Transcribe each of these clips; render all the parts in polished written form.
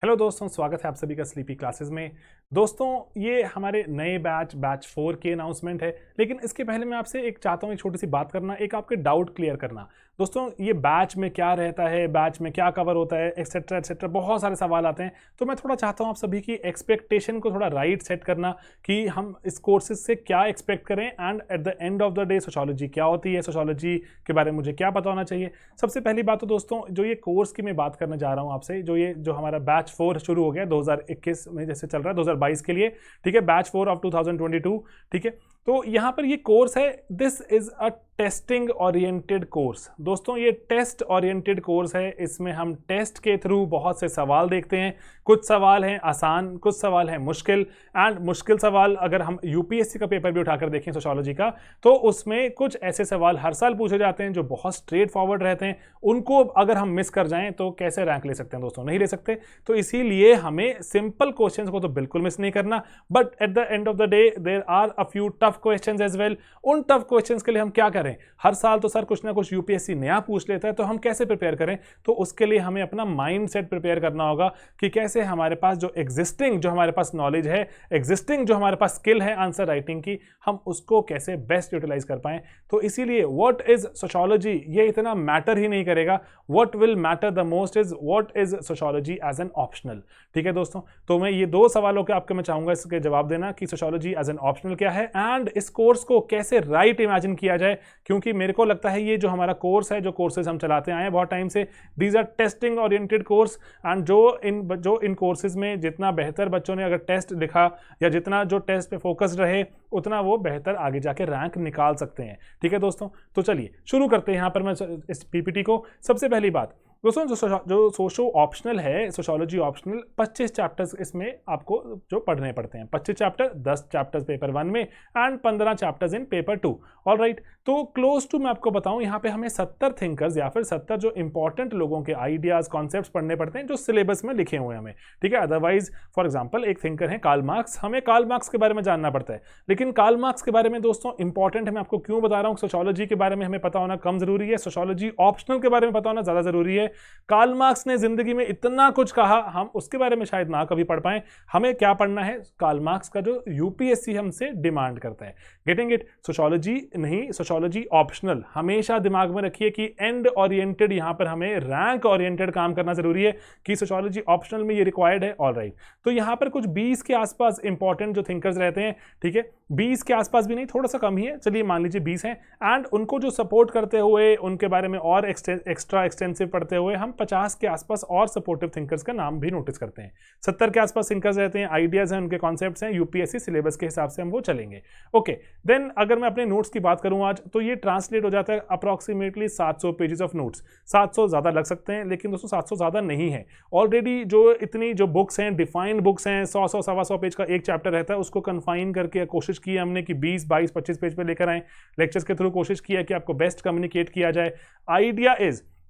Hello दोस्तों, स्वागत है आप सभी का स्लीपी क्लासेस में। दोस्तों, ये हमारे नए बैच 4 की अनाउंसमेंट है, लेकिन इसके पहले मैं आपसे एक चाहता हूँ एक छोटी सी बात करना, एक आपके डाउट क्लियर करना। दोस्तों, ये बैच में क्या रहता है, बैच में क्या कवर होता है, एक्सेट्रा एक्सेट्रा, बहुत सारे सवाल आते हैं। तो मैं थोड़ा चाहता हूँ आप सभी की एक्सपेक्टेशन को थोड़ा राइट सेट करना कि हम इस कोर्सेज से क्या एक्सपेक्ट करें, and eight the end of the day sociology क्या होती है, सोशियोलॉजी के बारे में मुझे क्या पता होना चाहिए। सबसे पहली बात तो दोस्तों, जो ये कोर्स की मैं बात करने जा रहा हूँ आपसे, जो हमारा बैच 4 शुरू हो गया 2021 में, जैसे चल रहा है 2022 के लिए, ठीक है, बैच 4 ऑफ 2022, ठीक है। तो यहां पर ये कोर्स है, this is a testing oriented course. दोस्तों, ये टेस्ट ओरिएंटेड कोर्स है। इसमें हम टेस्ट के थ्रू बहुत से सवाल देखते हैं। कुछ सवाल हैं आसान, कुछ सवाल हैं मुश्किल, एंड मुश्किल सवाल अगर हम यूपीएससी का पेपर भी उठाकर देखें सोशियोलॉजी का, तो उसमें कुछ ऐसे सवाल हर साल पूछे जाते हैं जो बहुत स्ट्रेट फॉरवर्ड रहते हैं। उनको अगर हम मिस कर जाएं तो कैसे रैंक ले सकते हैं दोस्तों? नहीं ले सकते। तो इसीलिए हमें सिंपल क्वेश्चंस को तो बिल्कुल मिस नहीं करना, but at the end of the day there are a few tough questions as well. उन टफ क्वेश्चंस के लिए हम क्या करें? हर साल तो सर कुछ ना कुछ यूपीएससी नया पूछ लेता है, तो हम कैसे प्रिपेयर करें? तो उसके लिए हमें अपना माइंड सेट प्रिपेयर करना होगा कि कैसे हमारे पास जो हमारे पास नॉलेज है, एग्जिस्टिंग जो हमारे पास स्किल है आंसर राइटिंग की, हम उसको कैसे बेस्ट यूटिलाइज कर पाएं। तो इसीलिए व्हाट इज सोशियोलॉजी, ये इतना मैटर ही नहीं करेगा। What will matter the most is what is sociology as an optional. ठीक है दोस्तों, तो मैं ये दो सवालों के आपके मैं चाहूंगा इसके जवाब देना कि सोशियोलॉजी एज एन ऑप्शनल क्या है, एंड इस कोर्स को कैसे राइट इमेजिन किया जाए। क्योंकि मेरे को लगता है ये जो हमारा कोर्स है, जो कोर्सेज हम चलाते आए हैं बहुत टाइम से, these are testing oriented course, and जो इन कोर्सेज में जितना बेहतर बच्चों ने अगर टेस्ट लिखा या जितना जो टेस्ट पे फोकस्ड रहे, उतना वो बेहतर आगे जाके रैंक निकाल सकते हैं। ठीक है दोस्तों, तो चलिए शुरू करते हैं यहाँ पर मैं इस पीपीटी को। सबसे पहली बात दोस्तों, जो सोशो ऑप्शनल है, सोशियोलॉजी ऑप्शनल, 25 चैप्टर्स इसमें आपको जो पढ़ने पड़ते हैं। 25 चैप्टर, 10 चैप्टर्स पेपर 1 में and 15 chapters in paper 2। Alright, तो क्लोज टू मैं आपको बताऊं, यहाँ पे हमें 70 थिंकर्स या फिर 70 जो इंपॉर्टेंट लोगों के आइडियाज कॉन्सेप्ट्स पढ़ने पड़ते हैं जो सिलेबस में लिखे हुए हैं हमें। ठीक है, अदरवाइज फॉर एग्जाम्पल एक थिंकर है कार्ल मार्क्स, हमें कार्ल मार्क्स के बारे में जानना पड़ता है, लेकिन कार्ल मार्क्स के बारे में दोस्तों इंपॉर्टेंट है। मैं आपको क्यों बता रहा हूँ, सोशियोलॉजी के बारे में हमें पता होना कम जरूरी है, सोशियोलॉजी ऑप्शनल के बारे में पता होना ज्यादा जरूरी है। कार्ल मार्क्स ने जिंदगी में इतना कुछ कहा, हम उसके बारे में शायद ना कभी पढ़ पाए। हमें क्या पढ़ना है? कार्ल मार्क्स का जो यूपीएससी हमसे डिमांड करता है। Getting it? सोशियोलॉजी नहीं, सोशियोलॉजी ऑप्शनल। हमेशा दिमाग में रखिए कि एंड ओरिएंटेड, यहां पर हमें रैंक ओरिएंटेड काम करना जरूरी है, कि सोशियोलॉजी ऑप्शनल में ये रिक्वायर्ड है। ऑलराइट, तो यहां पर कुछ 20 के आसपास इंपॉर्टेंट जो थिंकर्स रहते हैं, ठीक है, 20 के आसपास भी नहीं, थोड़ा सा कम ही है, चलिए मान लीजिए 20 हैं, एंड उनको जो सपोर्ट करते हुए, उनके बारे में और एक्स्ट्रा एक्सटेंसिव पढ़ते हुए हम 50 के आसपास और सपोर्टिव थिंकर्स का नाम भी नोटिस करते हैं। 70 के आसपास थिंकर्स रहते हैं, आइडियाज हैं, उनके कॉन्सेप्ट्स हैं, यूपीएससी सिलेबस के हिसाब से हम वो चलेंगे। ओके, देन अगर मैं अपने नोट्स की बात करूं आज, तो ये ट्रांसलेट हो जाता है अप्रॉक्सीमेटली 700 पेजेस ऑफ नोट्स। 700 ज्यादा लग सकते हैं, लेकिन दोस्तों 700 ज्यादा नहीं है। ऑलरेडी जो इतनी जो बुक्स हैं, डिफाइंड बुक्स हैं, 100 सवा 100 पेज का एक चैप्टर रहता है, उसको कन्फाइन करके कोशिश की हमने कि 20 22 25 पेज पे लेकर आए। लेक्चर्स के थ्रू कोशिश किया कि आपको बेस्ट कम्युनिकेट किया जाए।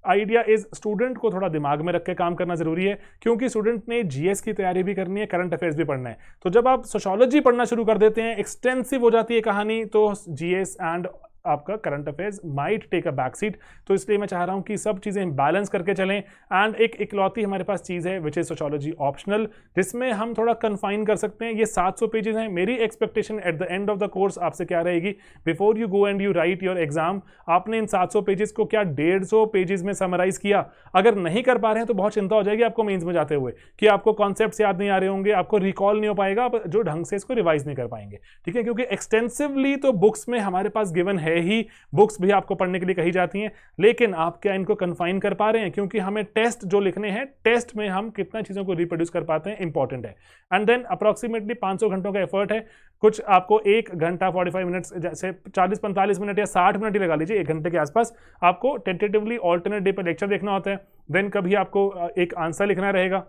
आइडिया इज स्टूडेंट को थोड़ा दिमाग में रख के काम करना जरूरी है, क्योंकि स्टूडेंट ने जीएस की तैयारी भी करनी है, करंट अफेयर्स भी पढ़ना है। तो जब आप सोशियोलॉजी पढ़ना शुरू कर देते हैं, एक्सटेंसिव हो जाती है कहानी, तो जीएस एंड आपका current affairs might take a back seat. तो इसलिए मैं चाह रहा हूं कि सब चीजें बैलेंस करके चलें, एंड एक इकलौती हमारे पास चीज है विच इज सोशियोलॉजी ऑप्शनल, जिसमें हम थोड़ा कन्फाइन कर सकते हैं। ये 700 पेजेस हैं। मेरी expectation eight the end of the course आपसे क्या रहेगी, before you go and you right your exam, आपने इन 700 पेजेस को क्या 150 पेजेस में समराइज किया? अगर नहीं कर पा रहे हैं तो बहुत चिंता हो जाएगी आपको मेंस में जाते हुए, कि आपको कॉन्सेप्ट्स याद नहीं आ रहे होंगे, आपको रिकॉल नहीं हो पाएगा, आप जो ढंग से इसको रिवाइज नहीं कर पाएंगे। ठीक है, क्योंकि एक्सटेंसिवली तो बुक्स में हमारे पास गिवन है ही, बुक्स भी आपको पढ़ने के लिए कही जाती हैं, लेकिन आप क्या इनको कन्फाइन कर पा रहे हैं? क्योंकि हमें टेस्ट जो लिखने हैं, टेस्ट में हम कितना चीजों को रिप्रोड्यूस कर पाते हैं, इंपॉर्टेंट है। एंड देन अप्रॉक्सीमेटली 500 घंटों का एफर्ट है। कुछ आपको 1 घंटा 45 मिनट्स, जैसे 40-45 मिनट या 60 मिनट ही लगा लीजिए, 1 घंटे के आसपास आपको टेंटेटिवली ऑल्टरनेट डे पर लेक्चर देखना होता है। देन कभी आपको एक आंसर लिखना रहेगा,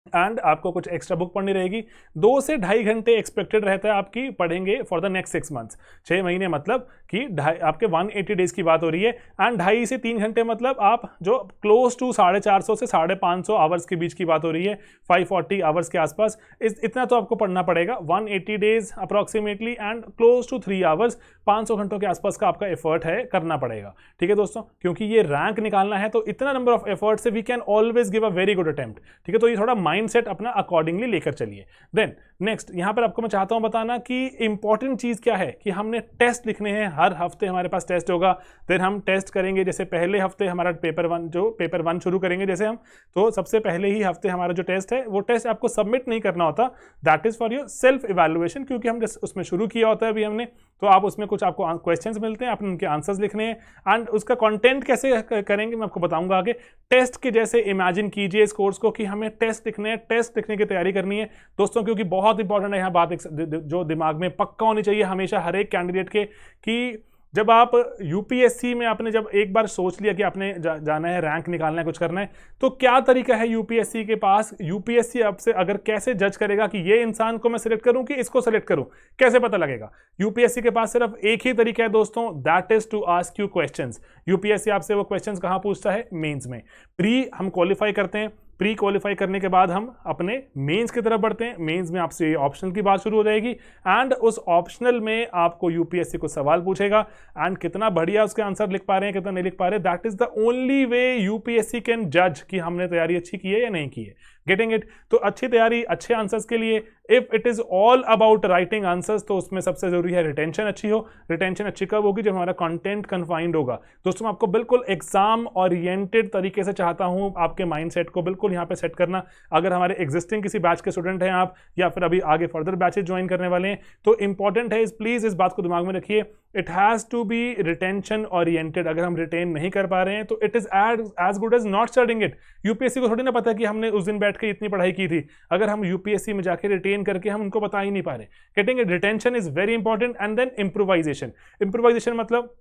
एंड आपको कुछ एक्स्ट्रा बुक पढ़नी रहेगी। 2 से 2.5 घंटे एक्सपेक्टेड रहता है आपकी पढ़ेंगे फॉर द नेक्स्ट 6 मंथ्स। 6 महीने मतलब कि आपके 180 डेज की बात हो रही है, एंड 2.5 से 3 घंटे मतलब आप जो क्लोज टू 450 से 550 आवर्स के बीच की बात हो रही है, 540 आवर्स के आसपास। इतना तो आपको पढ़ना पड़ेगा। 180 days approximately and close to 3 hours, 500 घंटों के आसपास का आपका एफर्ट है, करना पड़ेगा। ठीक है दोस्तों, क्योंकि ये रैंक निकालना है, तो इतना नंबर ऑफ एफर्ट से we can always give a very good attempt. ठीक है, तो ये थोड़ा माइंडसेट अपना अकॉर्डिंगली लेकर चलिए। देन नेक्स्ट यहाँ पर आपको मैं चाहता हूँ बताना कि इंपॉर्टेंट चीज़ क्या है कि हमने टेस्ट लिखने हैं, हर हफ्ते हमारे पास टेस्ट होगा। देन हम टेस्ट करेंगे, जैसे पहले हफ्ते हमारा पेपर वन शुरू करेंगे जैसे हम, तो सबसे पहले ही हफ्ते हमारा जो टेस्ट है वो टेस्ट आपको सबमिट नहीं करना होता, that is for your self evaluation, क्योंकि हम उसमें शुरू किया होता है अभी हमने, तो आप उसमें कुछ आपको क्वेश्चंस मिलते हैं, आपने उनके आंसर्स लिखने हैं एंड उसका कंटेंट कैसे करेंगे मैं आपको बताऊंगा आगे। टेस्ट के जैसे इमेजिन कीजिए इस कोर्स को कि हमें टेस्ट लिखने हैं, टेस्ट लिखने की तैयारी करनी है दोस्तों, क्योंकि बहुत इंपॉर्टेंट है यहाँ बात जो दिमाग में पक्का होनी चाहिए हमेशा हर एक कैंडिडेट के, कि जब आप यूपीएससी में आपने जब एक बार सोच लिया कि आपने जाना है, रैंक निकालना है, कुछ करना है, तो क्या तरीका है यूपीएससी के पास। यूपीएससी आपसे अगर कैसे जज करेगा कि ये इंसान को मैं सिलेक्ट करूं कि इसको सिलेक्ट करूं, कैसे पता लगेगा। यूपीएससी के पास सिर्फ एक ही तरीका है दोस्तों, that is to ask you questions. UPSC आपसे वो क्वेश्चंस कहां पूछता है, मेंस में। प्री हम क्वालिफाई करते हैं, प्री क्वालिफाई करने के बाद हम अपने मेंस की तरफ बढ़ते हैं। मेंस में आपसे ऑप्शनल की बात शुरू हो जाएगी एंड उस ऑप्शनल में आपको यूपीएससी को सवाल पूछेगा एंड कितना बढ़िया उसके आंसर लिख पा रहे हैं, कितना नहीं लिख पा रहे, that is the only way UPSC can जज कि हमने तैयारी अच्छी की है या नहीं की है। Getting it. तो अच्छी तैयारी, अच्छे आंसर्स के लिए if it is all about writing answers, तो उसमें सबसे जरूरी है रिटेंशन अच्छी हो। रिटेंशन अच्छी कब होगी, जब हमारा कंटेंट कन्फाइंड होगा। दोस्तों मैं आपको बिल्कुल एग्जाम ओरिएंटेड तरीके से चाहता हूं आपके माइंडसेट को बिल्कुल यहां पे सेट करना। अगर हमारे एग्जिस्टिंग किसी बैच के स्टूडेंट हैं आप, या फिर अभी आगे फर्दर बैचेस ज्वाइन करने वाले हैं, तो इंपॉर्टेंट है प्लीज इस बात को दिमाग में रखिए, it has to be retention oriented. अगर हम रिटेन नहीं कर पा रहे हैं तो it is as good as not studying it. UPSC को थोड़ी ना पता कि हमने उस दिन बैठ के इतनी पढ़ाई की थी, अगर हम यूपीएससी में जाके रिटेन करके हम उनको बता ही नहीं पा रहे। Getting it. Retention is very important. And then improvisation. Improvisation मतलब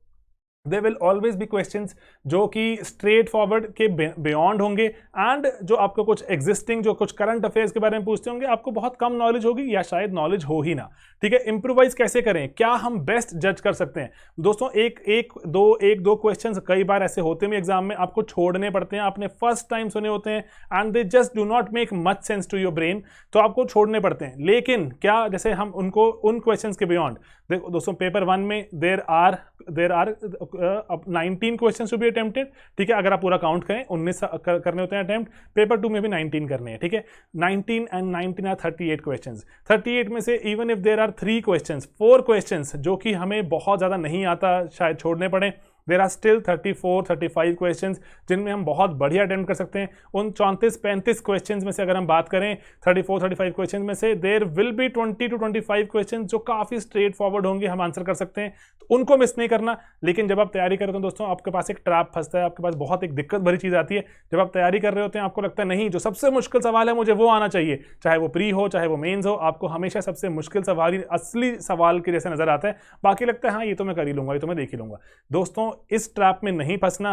There will always be questions जो कि स्ट्रेट फॉरवर्ड के बियॉन्ड होंगे एंड जो आपको कुछ एग्जिस्टिंग, जो कुछ करंट अफेयर्स के बारे में पूछते होंगे, आपको बहुत कम नॉलेज होगी या शायद नॉलेज हो ही ना। ठीक है, इम्प्रोवाइज कैसे करें, क्या हम बेस्ट जज कर सकते हैं दोस्तों। एक दो क्वेश्चंस कई बार ऐसे होते हैं एग्जाम में, आपको छोड़ने पड़ते हैं, आपने फर्स्ट टाइम सुने होते हैं and they just do not make much sense to your brain, तो आपको छोड़ने पड़ते हैं। लेकिन क्या, जैसे हम उनको उन क्वेश्चंस के बियॉन्ड, देखो दोस्तों पेपर वन में there are 19 questions to be attempted. ठीक है, अगर आप पूरा काउंट करें 19 करने होते हैं अटेम्प्ट, पेपर टू में भी 19 करने हैं। ठीक है, 19 एंड 19 आर 38 क्वेश्चंस। 38 में से even if there are 3 questions, 4 questions जो कि हमें बहुत ज्यादा नहीं आता, शायद छोड़ने पड़े, देर आर स्टिल 34-35 क्वेश्चंस जिनमें हम बहुत बढ़िया अटेम्प्ट कर सकते हैं। उन 34-35 क्वेश्चंस में से अगर हम बात करें 34-35 क्वेश्चंस में से there will be 20 to 25 questions जो काफ़ी स्ट्रेट फॉरवर्ड होंगे, हम आंसर कर सकते हैं, तो उनको मिस नहीं करना। लेकिन जब आप तैयारी करते हो दोस्तों, आपके पास एक ट्रैप फंसता है, आपके पास बहुत एक दिक्कत भरी चीज़ आती है। जब आप तैयारी कर रहे होते हैं, आपको लगता है नहीं, जो सबसे मुश्किल सवाल है मुझे वो आना चाहिए, चाहे वो प्री हो चाहे वो मेन्स हो, आपको हमेशा सबसे मुश्किल सवाल ही असली सवाल के जैसे नजर आता है, बाकी लगता है हाँ ये तो मैं कर ही लूंगा, ये तो मैं देख ही लूंगा। दोस्तों इस ट्रैप में नहीं फंसना,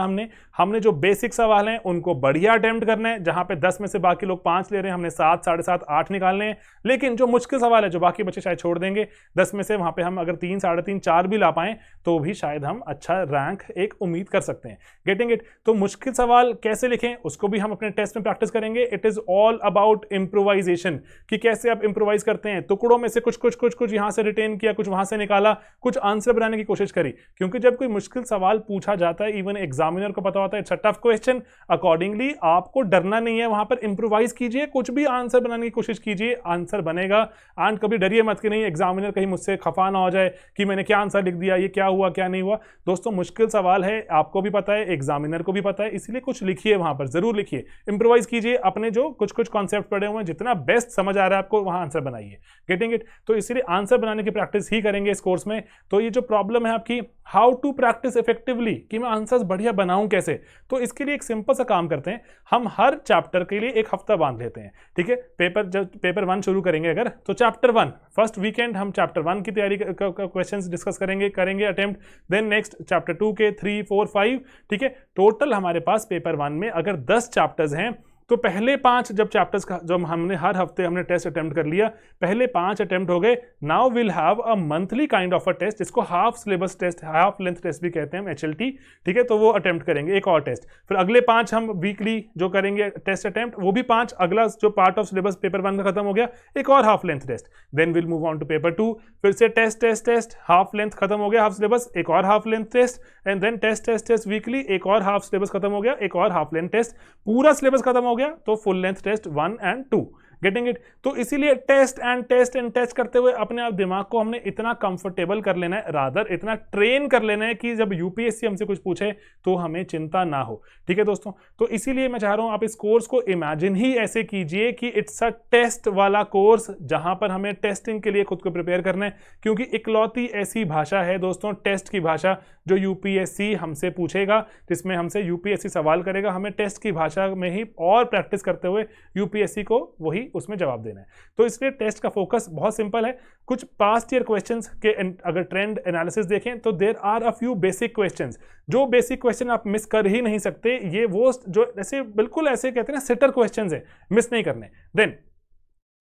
हमने जो बेसिक सवाल हैं उनको बढ़िया अटेम्प्ट करना है। जहां पे 10 में से बाकी लोग 5 ले रहे हैं, हमने 7, 7.5, 8 निकालने हैं। लेकिन जो मुश्किल सवाल है, जो बाकी बच्चे शायद छोड़ देंगे 10 में से, वहां पे हम अगर 3, 3.5, 4 भी ला पाएं तो भी शायद हम अच्छा रैंक एक उम्मीद कर सकते हैं। Getting it. तो मुश्किल सवाल कैसे लिखें उसको भी हम अपने टेस्ट में प्रैक्टिस करेंगे। It is all about improvisation, कि कैसे आप इम्प्रोवाइज करते हैं, टुकड़ों में से कुछ यहां से रिटेन किया, कुछ वहां से निकाला, कुछ आंसर बनाने की कोशिश करी। क्योंकि जब कोई मुश्किल सवाल पूछा जाता है, इवन एग्जामिनर को पता होता है it's a tough question, accordingly आपको डरना नहीं है, वहां पर इंप्रोवाइज कीजिए, कुछ भी आंसर बनाने की कोशिश कीजिए, आंसर बनेगा। एंड कभी डरिए मत कि नहीं एग्जामिनर कहीं मुझसे खफा ना हो जाए कि मैंने क्या आंसर लिख दिया, ये क्या हुआ क्या नहीं हुआ। दोस्तों मुश्किल सवाल है, आपको भी पता है, एग्जामिनर को भी पता है, इसलिए कुछ लिखिए, वहां पर जरूर लिखिए, इंप्रोवाइज कीजिए, अपने जो कुछ कॉन्सेप्ट पड़े हुए हैं, जितना बेस्ट समझ आ रहा है आपको वहां आंसर बनाइए। Getting it. तो इसीलिए आंसर बनाने की प्रैक्टिस ही करेंगे इस कोर्स में। तो ये जो प्रॉब्लम है आपकी, हाउ टू प्रैक्टिस इफेक्टिवली, कि मैं आंसर्स बढ़िया बनाऊं कैसे, तो इसके लिए एक सिंपल सा काम करते हैं, हम हर चैप्टर के लिए एक हफ्ता बांध लेते हैं। ठीक है, जब पेपर 1 शुरू करेंगे अगर, तो चैप्टर 1 फर्स्ट वीकेंड हम चैप्टर 1 की तैयारी क्वेश्चंस डिस्कस करेंगे अटेम्प्ट। देन नेक्स्ट चैप्टर 2 के 3, 4, 5। ठीक है, टोटल हमारे पास पेपर 1 में अगर 10 चैप्टर्स हैं, तो पहले 5 जब चैप्टर्स का जब हमने हर हफ्ते हमने टेस्ट अटेम्प्ट कर लिया, पहले 5 अटेम्प्ट हो गए। Now will have a monthly kind of a test, जिसको half syllabus test, half length test भी कहते हैं, HLT। ठीक है, तो वो अटेम्प्ट करेंगे, एक और टेस्ट। फिर अगले 5 हम वीकली जो करेंगे टेस्ट अटेम्प्ट, वो भी 5, अगला जो पार्ट ऑफ सिलेबस पेपर 1 का खत्म हो गया, एक और half length test. Then will move on to paper 2, फिर से टेस्ट, हाफ लेंथ खत्म हो गया, हाफ सिलेबस, एक और half length test, and then test weekly, एक और हाफ सिलेबस खत्म हो गया, एक और हाफ लेंथ टेस्ट। पूरा सिलेबस खत्म हो गया गया तो full length test 1 and 2, getting it. तो इसीलिए test and test and test करते हुए अपने आप दिमाग को हमने इतना कंफर्टेबल कर लेना है, रादर इतना ट्रेन कर लेना है कि जब यूपीएससी हमसे कुछ पूछे तो हमें चिंता ना हो। ठीक है दोस्तों, तो इसीलिए मैं चाह रहा हूं आप इस कोर्स को इमेजिन ही ऐसे कीजिए कि इट्स अ टेस्ट वाला कोर्स, जहां पर हमें टेस्टिंग के लिए खुद को प्रिपेयर करना है, क्योंकि इकलौती ऐसी भाषा है दोस्तों टेस्ट की भाषा जो यूपीएससी हमसे पूछेगा, जिसमें हमसे यूपीएससी सवाल करेगा, हमें टेस्ट की भाषा में ही और प्रैक्टिस करते हुए यूपीएससी को वही उसमें जवाब देना है। तो इसलिए टेस्ट का फोकस बहुत सिंपल है। कुछ पास्ट ईयर क्वेश्चंस के अगर ट्रेंड एनालिसिस देखें तो there are a few basic questions, जो बेसिक क्वेश्चन आप मिस कर ही नहीं सकते। ये वो जो ऐसे बिल्कुल ऐसे कहते हैं ना सिटर क्वेश्चंस है, मिस नहीं करने। देन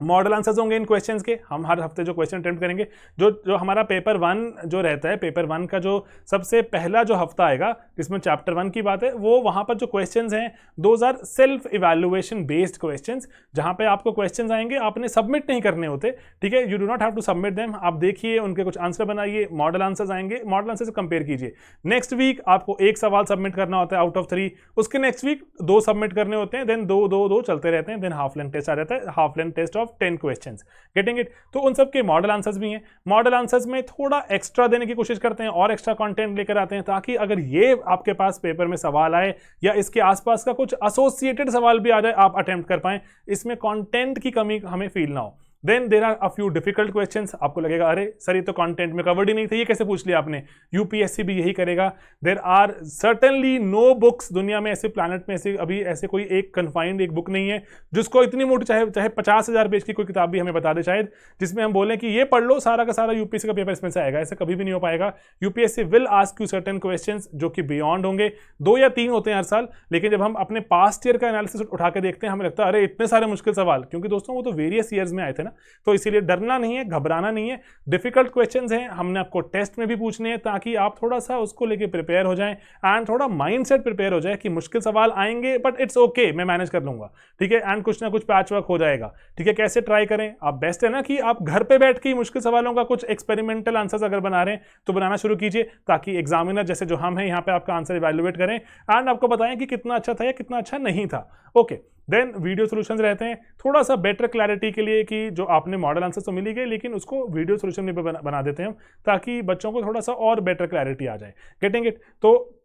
मॉडल आंसर्स होंगे इन क्वेश्चंस के, हम हर हफ्ते जो क्वेश्चन अटेम्प्ट करेंगे, जो हमारा पेपर 1 जो रहता है, पेपर 1 का जो सबसे पहला जो हफ्ता आएगा जिसमें चैप्टर 1 की बात है, वो वहां पर जो क्वेश्चंस हैं those are self evaluation based questions, जहां पे आपको क्वेश्चंस आएंगे, आपने सबमिट नहीं करने होते। ठीक है, you do not have to submit them, आप देखिए उनके कुछ आंसर बनाइए, मॉडल आंसर्स आएंगे, मॉडल आंसर से कंपेयर कीजिए। नेक्स्ट वीक आपको एक सवाल सबमिट करना होता है आउट ऑफ 3, उसके नेक्स्ट वीक 2 सबमिट करने होते हैं, देन 2 चलते रहते हैं, देन हाफ लेंथ टेस्ट आ जाता है, half length test of 10 questions, getting it. तो उन सब के मॉडल आंसर्स भी हैं। मॉडल आंसर्स में थोड़ा एक्स्ट्रा देने की कोशिश करते हैं और एक्स्ट्रा कंटेंट लेकर आते हैं, ताकि अगर ये आपके पास पेपर में सवाल आए या इसके आसपास का कुछ एसोसिएटेड सवाल भी आ जाए, आप अटेम्प्ट कर पाएं, इसमें कंटेंट की कमी हमें फील ना हो। Then there are a few difficult questions, आपको लगेगा अरे सर ये तो कंटेंट में कवर्ड ही नहीं थे, ये कैसे पूछ लिया आपने। यूपीएससी भी यही करेगा। There are certainly no books, दुनिया में ऐसे प्लैनेट में ऐसे कोई एक कन्फाइंड एक बुक नहीं है जिसको इतनी मोटी चाहे 50,000 पेज की कोई किताब भी हमें बता दे शायद, जिसमें हम बोलें कि ये पढ़ लो सारा का सारा यूपीएससी का पेपर इसमें से आएगा। ऐसा कभी भी नहीं हो पाएगा। UPSC will ask you certain questions जो कि बियॉन्ड होंगे, 2 या 3 होते हैं हर साल, लेकिन जब हम अपने पास्ट ईयर का एनालिसिस उठा के देखते हैं हमें लगता है अरे इतने सारे मुश्किल सवाल, क्योंकि दोस्तों वो तो वेरियस ईयर्स में आए थे ना। तो इसीलिए डरना नहीं है, घबराना नहीं है। डिफिकल्ट क्वेश्चंस हैं, हमने आपको टेस्ट में भी पूछने हैं, ताकि आप थोड़ा सा उसको लेके प्रिपेयर हो जाएं एंड थोड़ा माइंडसेट प्रिपेयर हो जाए कि मुश्किल सवाल आएंगे बट इट्स ओके, मैं मैनेज कर लूंगा। ठीक है, एंड कुछ ना कुछ पैच वर्क हो जाएगा। ठीक है, कैसे ट्राई करें आप, बेस्ट है ना कि आप घर पे बैठ के मुश्किल सवालों का कुछ एक्सपेरिमेंटल आंसर्स अगर बना रहे हैं तो बनाना शुरू कीजिए, ताकि एग्जामिनर जैसे जो हम हैं यहाँ पे आपका आंसर इवैल्यूएट करें एंड आपको बताएं कि कितना अच्छा था या कितना अच्छा नहीं था। ओके, देन वीडियो सॉल्यूशंस रहते हैं थोड़ा सा बेटर क्लैरिटी के लिए, कि जो आपने मॉडल आंसर तो मिली गए लेकिन उसको वीडियो सॉल्यूशन में बना देते हैं हम, ताकि बच्चों को थोड़ा सा और बेटर क्लैरिटी आ जाए, गेटिंग इट। तो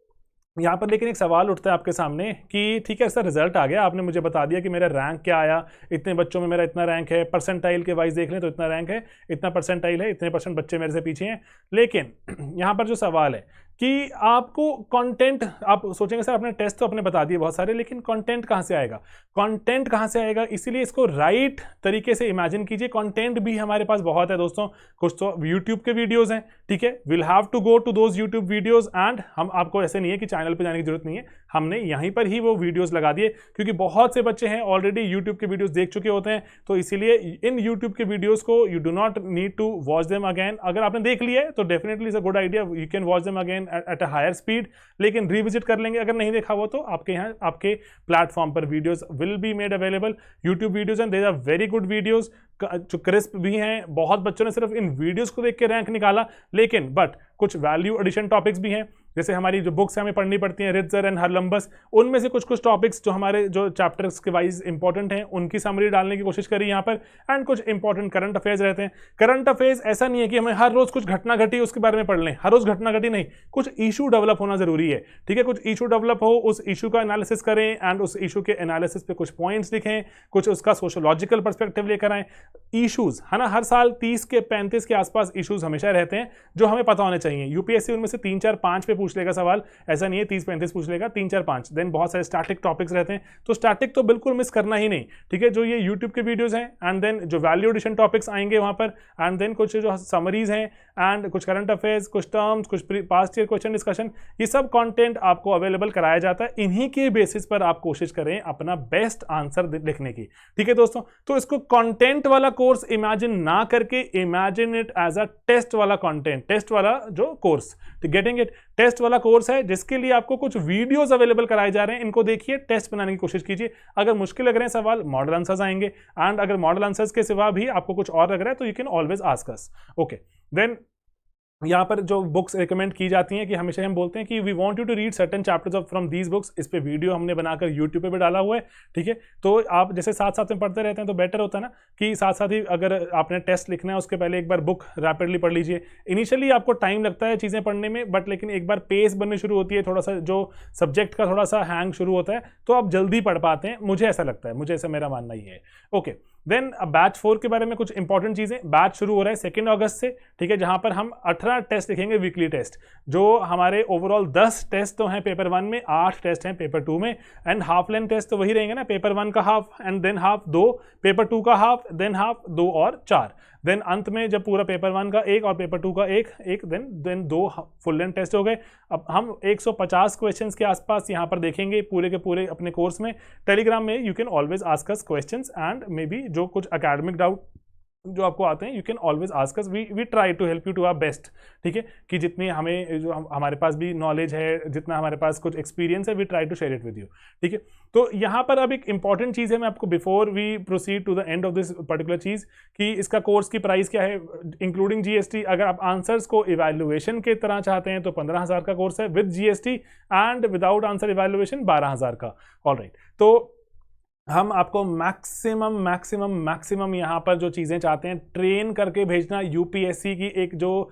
यहाँ पर लेकिन एक सवाल उठता है आपके सामने कि ठीक है सर रिजल्ट आ गया, आपने मुझे बता दिया कि मेरा रैंक क्या आया, इतने बच्चों में मेरा इतना रैंक है, परसेंटाइल के वाइज देख लें तो इतना रैंक है, इतना परसेंटाइल है, इतने % बच्चे मेरे से पीछे हैं। लेकिन यहाँ पर जो सवाल है कि आपको कंटेंट, आप सोचेंगे सर आपने टेस्ट तो अपने बता दिए बहुत सारे, लेकिन कंटेंट कहाँ से आएगा, कंटेंट कहाँ से आएगा। इसीलिए इसको राइट तरीके से इमेजिन कीजिए। कंटेंट भी हमारे पास बहुत है दोस्तों, कुछ तो यूट्यूब के वीडियोस हैं, ठीक है, will have to go to those YouTube videos and हम आपको ऐसे नहीं है कि चैनल पे जाने की जरूरत नहीं है, हमने यहीं पर ही वो वीडियोस लगा दिए, क्योंकि बहुत से बच्चे हैं ऑलरेडी यूट्यूब के वीडियोस देख चुके होते हैं। तो इसीलिए इन यूट्यूब के वीडियोस को you do not need to watch them again. अगर आपने देख लिया है तो definitely is a good idea, you can watch them again at a higher speed, लेकिन रिविजिट कर लेंगे। अगर नहीं देखा हो तो आपके यहाँ आपके प्लेटफॉर्म पर videos will be made available, YouTube videos and there are very good videos, जो क्रिस्प भी हैं। बहुत बच्चों ने सिर्फ इन वीडियोस को देख के रैंक निकाला, लेकिन बट कुछ वैल्यू एडिशन टॉपिक्स भी हैं, जैसे हमारी जो बुक्स हमें पढ़नी पड़ती हैं रिट्जर एंड हरलम्बस, उनमें से कुछ टॉपिक्स जो हमारे जो चैप्टर्स के वाइज इंपॉर्टेंट हैं उनकी समरी डालने की कोशिश करी यहाँ पर। एंड कुछ इंपॉर्टेंट करंट अफेयर्स रहते हैं। करंट अफेयर्स ऐसा नहीं है कि हमें हर रोज कुछ घटना घटी उसके बारे में पढ़ लें, हर रोज घटना घटी नहीं, कुछ इशू डेवलप होना जरूरी है। ठीक है, कुछ इशू डेवलप हो, उस इशू का एनालिसिस करें एंड उस इशू के एनालिसिस पे कुछ पॉइंट्स लिखें, कुछ उसका सोशोलॉजिकल पर्सपेक्टिव लेकर आए। इशूज है ना, हर साल 30 के 35 के आसपास इशूज हमेशा रहते हैं जो हमें पता होने चाहिए। यूपीएससी उनमें से 3 4 5 पे पूछ लेगा सवाल, ऐसा नहीं है 30 35 पूछ लेगा, 3 4 5। देन बहुत सारे स्टैटिक टॉपिक्स रहते हैं, तो स्टैटिक तो बिल्कुल मिस करना ही नहीं। ठीक है, जो ये यूट्यूब के वीडियोस हैं एंड देन जो वैल्यू एडिशन टॉपिक्स आएंगे वहां पर, एंड देन कुछ जो समरीज हैं एंड कुछ करंट अफेयर्स, कुछ टर्म्स, कुछ पास्ट ईयर क्वेश्चन डिस्कशन, ये सब कंटेंट आपको अवेलेबल कराया जाता है। इन्हीं के बेसिस पर आप कोशिश करें अपना बेस्ट आंसर लिखने की। ठीक है दोस्तों, तो इसको कंटेंट वाला कोर्स इमेजिन ना करके imagine it as a test वाला कंटेंट, टेस्ट वाला जो कोर्स, गेटिंग इट, टेस्ट वाला कोर्स है जिसके लिए आपको कुछ वीडियोस अवेलेबल कराए जा रहे हैं। इनको देखिए, टेस्ट बनाने की कोशिश कीजिए। अगर मुश्किल लग रहे हैं सवाल, मॉडल आंसर्स आएंगे, एंड अगर मॉडल आंसर्स के सिवा भी आपको कुछ और लग रहा है तो you can always ask us. Okay, then यहाँ पर जो बुक्स रिकमेंड की जाती हैं कि हमेशा हम बोलते हैं कि we want you to read certain chapters of from these books. इस पे वीडियो हमने बनाकर यूट्यूब पे भी डाला हुआ है, ठीक है। तो आप जैसे साथ साथ में पढ़ते रहते हैं तो बेटर होता है ना कि साथ साथ ही अगर आपने टेस्ट लिखना है उसके पहले एक बार बुक रैपिडली पढ़ लीजिए। इनिशियली आपको टाइम लगता है चीज़ें पढ़ने में, बट लेकिन एक बार पेस बननी शुरू होती है, थोड़ा सा जो सब्जेक्ट का थोड़ा सा हैंग शुरू होता है तो आप जल्दी पढ़ पाते हैं, मुझे ऐसा लगता है, मुझे ऐसा मेरा मानना ही है। ओके, देन बैच 4 के बारे में कुछ इंपॉर्टेंट चीजें। बैच शुरू हो रहा है 2 अगस्त से, ठीक है, जहां पर हम 18 टेस्ट लिखेंगे, वीकली टेस्ट। जो हमारे ओवरऑल 10 टेस्ट तो हैं पेपर 1 में, 8 टेस्ट हैं पेपर 2 में, एंड हाफ लेंथ टेस्ट तो वही रहेंगे ना, पेपर 1 का half and than half 2, paper 2 का हाफ देन हाफ 2 और 4। देन अंत में जब पूरा पेपर 1 का एक और पेपर 2 का एक देन 2 फुल लेंथ टेस्ट हो गए। अब हम 150 क्वेश्चंस के आसपास यहाँ पर देखेंगे पूरे के पूरे अपने कोर्स में। टेलीग्राम में you can always ask us questions and maybe जो कुछ एकेडमिक डाउट जो आपको आते हैं you can always ask us, we try to help you to our best, ठीक है, कि जितनी हमें जो हमारे पास भी नॉलेज है, जितना हमारे पास कुछ एक्सपीरियंस है, we try to share it with you, ठीक है। तो यहाँ पर अब एक इंपॉर्टेंट चीज़ है, मैं आपको before we proceed to the end of this particular चीज़ कि इसका कोर्स की प्राइस क्या है इंक्लूडिंग जीएसटी। अगर आप आंसर्स को इवैल्यूएशन के तरह चाहते हैं तो 15,000 का कोर्स है with GST, and without answer evaluation 12,000 का। ऑलराइट, तो हम आपको मैक्सिमम यहाँ पर जो चीज़ें चाहते हैं ट्रेन करके भेजना। यूपीएससी की एक जो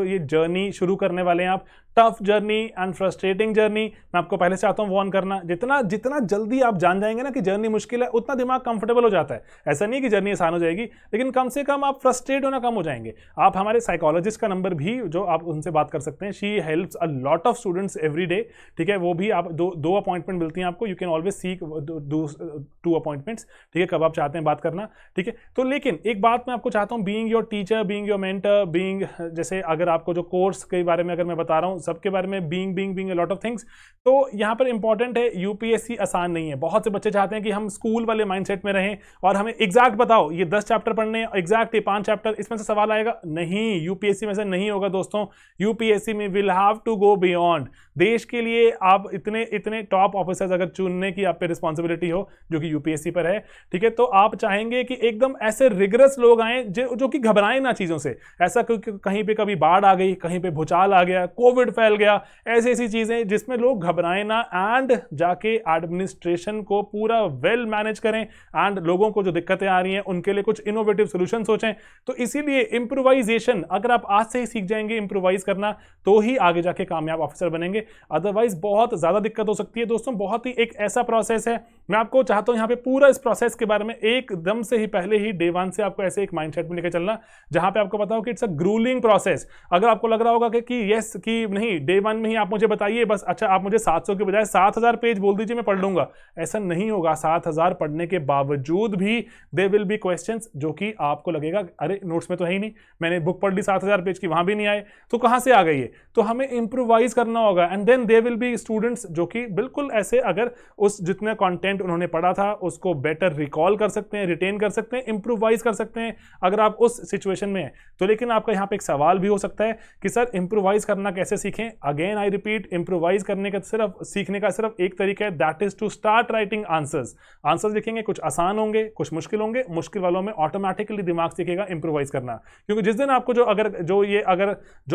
ये जर्नी शुरू करने वाले हैं आप, tough journey and frustrating journey, मैं आपको पहले से चाहता हूँ वार्न करना। जितना जल्दी आप जान जाएंगे ना कि जर्नी मुश्किल है, उतना दिमाग कंफर्टेबल हो जाता है। ऐसा नहीं कि जर्नी आसान हो जाएगी, लेकिन कम से कम आप फ्रस्ट्रेट होना कम हो जाएंगे। आप हमारे साइकोलॉजिस्ट का नंबर भी जो आप उनसे बात कर सकते हैं, she helps a lot of students every day, ठीक है। वो भी आप दो अपॉइंटमेंट मिलती हैं आपको, you can always seek 2 appointments, ठीक है, कब आप चाहते हैं बात करना, ठीक है। तो लेकिन एक बात मैं आपको चाहता हूँ, being your teacher, being your mentor, being जैसे अगर आपको जो कोर्स के बारे में अगर मैं बता रहा हूँ सबके बारे में, being a lot of things, तो यहाँ पर इंपॉर्टेंट है यूपीएससी आसान नहीं है। बहुत से बच्चे चाहते हैं कि हम स्कूल वाले माइंडसेट में रहें और हमें एग्जैक्ट बताओ ये 10 चैप्टर पढ़ने, एग्जैक्ट ये 5 चैप्टर, इसमें से सवाल आएगा नहीं, यूपीएससी में से नहीं होगा दोस्तों। यूपीएससी में will have to go beyond. देश के लिए आप इतने टॉप ऑफिसर्स अगर चुनने की आप पे रिस्पॉन्सिबिलिटी हो जो कि यूपीएससी पर है, ठीक है, तो आप चाहेंगे कि एकदम ऐसे रिगरस लोग आए जो कि घबराएं ना चीजों से। ऐसा कहीं पे कभी बाढ़ आ गई, कहीं पे भूचाल आ गया, कोविड फैल गया, ऐसी चीजें जिसमें लोग घबराएं ना, एंड जाके एडमिनिस्ट्रेशन को पूरा वेल मैनेज करें एंड लोगों को जो दिक्कतें आ रही हैं उनके लिए कुछ इनोवेटिव सॉल्यूशन सोचें। तो इसीलिए इंप्रोवाइजेशन अगर आप आज से ही सीख जाएंगे इंप्रोवाइज करना, तो ही आगे जाके कामयाब ऑफिसर बनेंगे। अदरवाइज बहुत ज्यादा दिक्कत हो सकती है दोस्तों। बहुत ही एक ऐसा प्रोसेस है, मैं आपको चाहता हूं यहाँ पे पूरा इस प्रोसेस के बारे में एकदम से ही पहले ही डे 1 से आपको ऐसे एक माइंडसेट में लेकर चलना, जहां पे आपको पता हो कि इट्स अ ग्रूलिंग प्रोसेस। अगर आपको लग रहा होगा कि यस कि नहीं डे 1 में ही आप मुझे बताइए बस, अच्छा आप मुझे 700 के बजाय 7000 पेज बोल दीजिए मैं पढ़ लूंगा, ऐसा नहीं होगा। 7000 पढ़ने के बावजूद भी देयर विल बी क्वेश्चंस जो कि आपको लगेगा अरे नोट्स में तो है ही नहीं, मैंने बुक पढ़ ली 7000 पेज की, वहां भी नहीं आए, तो कहां से आ गई है। तो हमें इंप्रोवाइज करना होगा, and then there will be students जो कि बिल्कुल ऐसे अगर उस जितने कंटेंट उन्होंने पढ़ा था उसको बेटर रिकॉल कर सकते हैं, रिटेन कर सकते हैं, इंप्रोवाइज कर सकते हैं अगर आप उस सिचुएशन में हैं तो। लेकिन आपका यहाँ पे एक सवाल भी हो सकता है कि सर इंप्रोवाइज करना कैसे सीखें। अगेन आई रिपीट, इंप्रोवाइज करने का सीखने का सिर्फ एक तरीका है, that is to start writing answers लिखेंगे, कुछ आसान होंगे कुछ मुश्किल होंगे, मुश्किल वालों में ऑटोमेटिकली दिमाग सीखेगा इंप्रोवाइज करना। क्योंकि जिस दिन आपको जो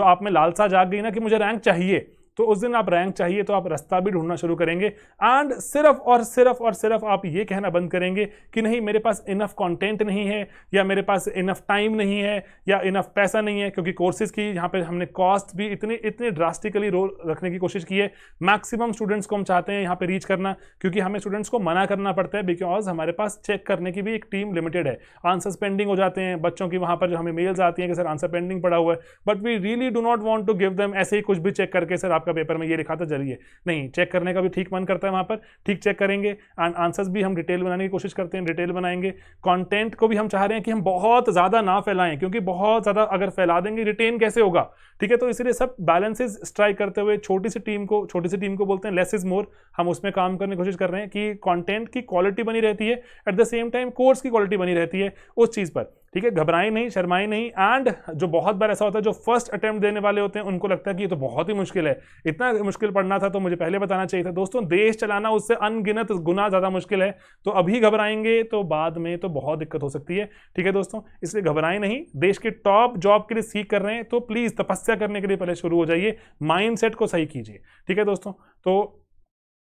आप में लालसा जाग गई ना कि मुझे रैंक चाहिए, तो उस दिन आप रैंक चाहिए तो आप रास्ता भी ढूंढना शुरू करेंगे, एंड सिर्फ आप ये कहना बंद करेंगे कि नहीं मेरे पास इनफ कंटेंट नहीं है, या मेरे पास इनफ टाइम नहीं है, या इनफ पैसा नहीं है। क्योंकि कोर्सेज की यहाँ पे हमने कॉस्ट भी इतने ड्रास्टिकली रोल रखने की कोशिश की है। मैक्सिमम स्टूडेंट्स को हम चाहते हैं यहाँ पे रीच करना, क्योंकि हमें स्टूडेंट्स को मना करना पड़ता है बिकॉज हमारे पास चेक करने की भी एक टीम लिमिटेड है। आंसर्स पेंडिंग हो जाते हैं बच्चों की, वहां पर जो हमें मेल्स आती हैं कि सर आंसर पेंडिंग पड़ा हुआ है, but we really do not want to give them ऐसे ही कुछ भी चेक करके सर आपका पेपर में ये लिखा था चलिए, नहीं, चेक करने का भी ठीक मन करता है, वहां पर ठीक चेक करेंगे, एंड आंसर्स भी हम डिटेल बनाने की कोशिश करते हैं, डिटेल बनाएंगे। कंटेंट को भी हम चाह रहे हैं कि हम बहुत ज्यादा ना फैलाएं, क्योंकि बहुत ज्यादा अगर फैला देंगे रिटेन कैसे होगा, ठीक है। तो इसलिए सब बैलेंसेस स्ट्राइक करते हुए छोटी सी टीम को बोलते हैं लेस इज मोर, हम उसमें काम करने की कोशिश कर रहे हैं कि कंटेंट की क्वालिटी बनी रहती है, at the same time course की क्वालिटी बनी रहती है उस चीज पर। ठीक है, घबराएं नहीं, शर्माएं नहीं। एंड जो बहुत बार ऐसा होता है, जो फर्स्ट अटेम्प्ट देने वाले होते हैं उनको लगता है कि ये तो बहुत ही मुश्किल है, इतना मुश्किल पढ़ना था तो मुझे पहले बताना चाहिए था। दोस्तों देश चलाना उससे अनगिनत गुना ज़्यादा मुश्किल है, तो अभी घबराएंगे तो बाद में तो बहुत दिक्कत हो सकती है। ठीक है दोस्तों, इसलिए घबराएं नहीं। देश के टॉप जॉब के लिए सीख कर रहे हैं तो प्लीज़ तपस्या करने के लिए पहले शुरू हो जाइए, माइंडसेट को सही कीजिए। ठीक है दोस्तों, तो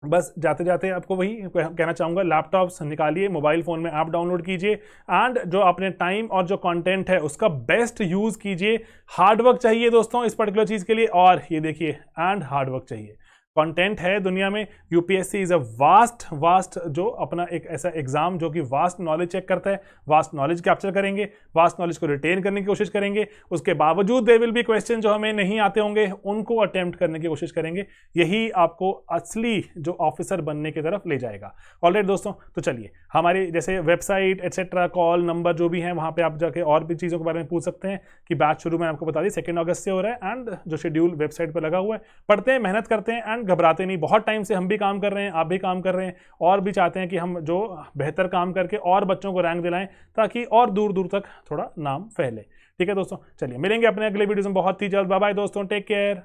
बस जाते जाते आपको वही कहना चाहूँगा, लैपटॉप्स निकालिए, मोबाइल फ़ोन में ऐप डाउनलोड कीजिए एंड जो अपने टाइम और जो कंटेंट है उसका बेस्ट यूज़ कीजिए। हार्डवर्क चाहिए दोस्तों इस पर्टिकुलर चीज़ के लिए, और ये देखिए एंड हार्डवर्क चाहिए। कंटेंट है दुनिया में, यूपीएससी इज़ अ वास्ट जो अपना एक ऐसा एग्जाम जो कि वास्ट नॉलेज चेक करता है, वास्ट नॉलेज कैप्चर करेंगे, वास्ट नॉलेज को रिटेन करने की कोशिश करेंगे। उसके बावजूद देयर विल बी क्वेश्चन जो हमें नहीं आते होंगे, उनको अटेम्प्ट करने की कोशिश करेंगे। यही आपको असली जो ऑफिसर बनने की तरफ ले जाएगा। ऑलराइट दोस्तों, तो चलिए हमारी जैसे वेबसाइट एटसेट्रा, कॉल नंबर जो भी है, वहाँ पर आप जाके और भी चीज़ों के बारे में पूछ सकते हैं कि बैच शुरू में आपको बता दी 2 अगस्त से हो रहा है एंड जो शेड्यूल वेबसाइट पर लगा हुआ है। पढ़ते हैं, मेहनत करते हैं एंड घबराते नहीं। बहुत टाइम से हम भी काम कर रहे हैं, आप भी काम कर रहे हैं, और भी चाहते हैं कि हम जो बेहतर काम करके और बच्चों को रैंक दिलाएं ताकि और दूर दूर तक थोड़ा नाम फैले। ठीक है दोस्तों, चलिए मिलेंगे अपने अगले वीडियो में बहुत ही जल्द। बाय बाय दोस्तों, टेक केयर।